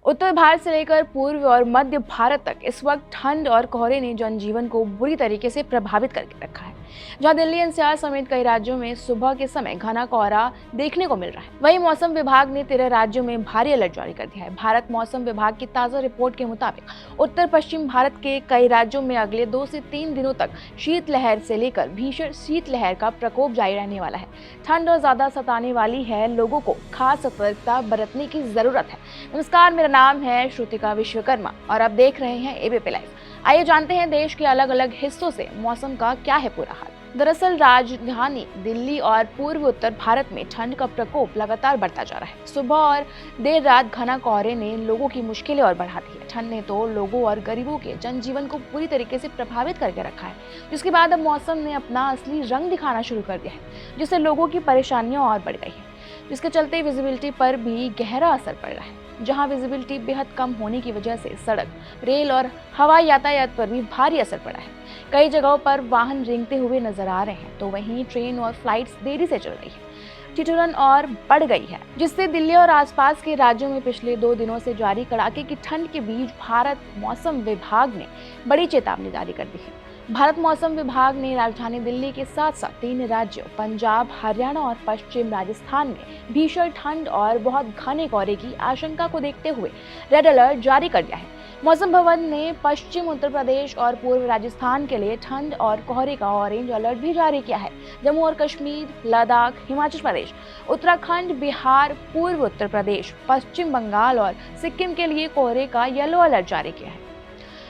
उत्तर भारत से लेकर पूर्व और मध्य भारत तक इस वक्त ठंड और कोहरे ने जनजीवन को बुरी तरीके से प्रभावित करके रखा है। जहां दिल्ली एनसीआर समेत कई राज्यों में सुबह के समय घना कोहरा देखने को मिल रहा है, वहीं मौसम विभाग ने 13 राज्यों में भारी अलर्ट जारी कर दिया है। भारत मौसम विभाग की ताजा रिपोर्ट के मुताबिक उत्तर पश्चिम भारत के कई राज्यों में अगले 2 से 3 दिनों तक शीतलहर से लेकर भीषण शीतलहर का प्रकोप जारी रहने वाला है। ठंड और ज्यादा सताने वाली है, लोगों को खास सतर्कता बरतने की जरूरत है। नमस्कार, मेरा नाम है श्रुतिका विश्वकर्मा और आप देख रहे हैं एबीपी लाइव। आइए जानते हैं देश के अलग अलग हिस्सों से मौसम का क्या है पूरा हाल। दरअसल राजधानी दिल्ली और पूर्व उत्तर भारत में ठंड का प्रकोप लगातार बढ़ता जा रहा है। सुबह और देर रात घना कोहरे ने लोगों की मुश्किलें और बढ़ा दी है। ठंड ने तो लोगों और गरीबों के जनजीवन को पूरी तरीके से प्रभावित करके रखा है, जिसके बाद अब मौसम ने अपना असली रंग दिखाना शुरू कर दिया है, जिससे लोगों की परेशानियां और बढ़ गई है, जिसके चलते विजिबिलिटी पर भी गहरा असर पड़ रहा है। जहां विजिबिलिटी बेहद कम होने की वजह से सड़क, रेल और हवाई यातायात पर भी भारी असर पड़ा है। कई जगहों पर वाहन रेंगते हुए नजर आ रहे हैं, तो वहीं ट्रेन और फ्लाइट्स देरी से चल रही है। ठिठुरन और बढ़ गई है, जिससे दिल्ली और आसपास के राज्यों में पिछले 2 दिनों से जारी कड़ाके की ठंड के बीच भारत मौसम विभाग ने बड़ी चेतावनी जारी कर दी है। भारत मौसम विभाग ने राजधानी दिल्ली के साथ साथ 3 राज्यों पंजाब, हरियाणा और पश्चिम राजस्थान में भीषण ठंड और बहुत घने कोहरे की आशंका को देखते हुए रेड अलर्ट जारी कर दिया है। मौसम भवन ने पश्चिम उत्तर प्रदेश और पूर्व राजस्थान के लिए ठंड और कोहरे का ऑरेंज अलर्ट भी जारी किया है। जम्मू और कश्मीर, लद्दाख, हिमाचल प्रदेश, उत्तराखंड, बिहार, पूर्व उत्तर प्रदेश, पश्चिम बंगाल और सिक्किम के लिए कोहरे का येलो अलर्ट जारी किया है।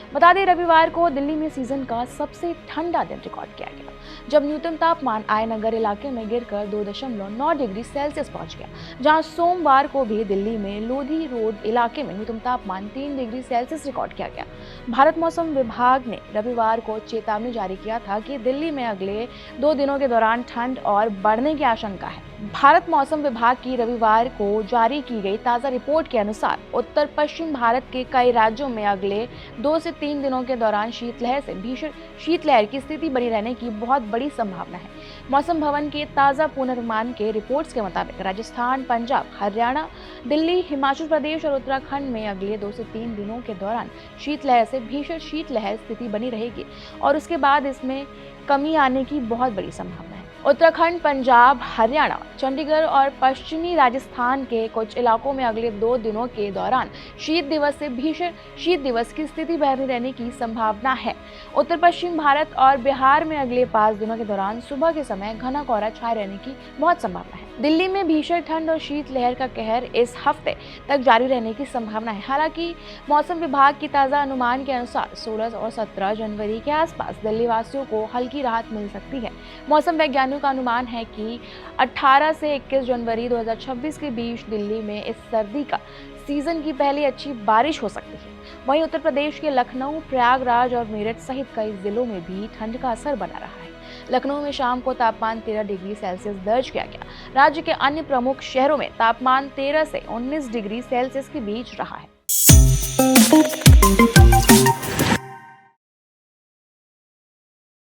बता दें, रविवार को दिल्ली में सीजन का सबसे ठंडा दिन रिकॉर्ड किया गया, जब न्यूनतम तापमान आयनगर इलाके में गिरकर 2.9 डिग्री सेल्सियस पहुंच गया। जहां सोमवार को भी दिल्ली में लोधी रोड इलाके में न्यूनतम तापमान 3 डिग्री सेल्सियस रिकॉर्ड किया गया। भारत मौसम विभाग ने रविवार को चेतावनी जारी किया था कि दिल्ली में अगले 2 दिनों के दौरान ठंड और बढ़ने की आशंका है। भारत मौसम विभाग की रविवार को जारी की गई ताज़ा रिपोर्ट के अनुसार उत्तर पश्चिम भारत के कई राज्यों में अगले 2 से 3 दिनों के दौरान शीतलहर से भीषण शीतलहर की स्थिति बनी रहने की बहुत बड़ी संभावना है। मौसम भवन के ताज़ा पूर्वानुमान के रिपोर्ट्स के मुताबिक राजस्थान, पंजाब, हरियाणा, दिल्ली, हिमाचल प्रदेश और उत्तराखंड में अगले 2 से 3 दिनों के दौरान शीतलहर से भीषण शीतलहर स्थिति बनी रहेगी और उसके बाद इसमें कमी आने की बहुत बड़ी संभावना है। उत्तराखंड, पंजाब, हरियाणा, चंडीगढ़ और पश्चिमी राजस्थान के कुछ इलाकों में अगले 2 दिनों के दौरान शीत दिवस से भीषण शीत दिवस की स्थिति बनी रहने की संभावना है। उत्तर पश्चिम भारत और बिहार में अगले 5 दिनों के दौरान सुबह के समय घना कोहरा छाए रहने की बहुत संभावना है। दिल्ली में भीषण ठंड और शीतलहर का कहर इस हफ्ते तक जारी रहने की संभावना है। हालांकि मौसम विभाग की ताज़ा अनुमान के अनुसार 16 और 17 जनवरी के आसपास दिल्ली वासियों को हल्की राहत मिल सकती है। मौसम वैज्ञानिकों का अनुमान है कि 18 से 21 जनवरी 2026 के बीच दिल्ली में इस सर्दी का सीजन की पहली अच्छी बारिश हो सकती है। वहीं उत्तर प्रदेश के लखनऊ, प्रयागराज और मेरठ सहित कई जिलों में भी ठंड का असर बना रहा है। लखनऊ में शाम को तापमान 13 डिग्री सेल्सियस दर्ज किया गया। राज्य के अन्य प्रमुख शहरों में तापमान 13 से 19 डिग्री सेल्सियस के बीच रहा है।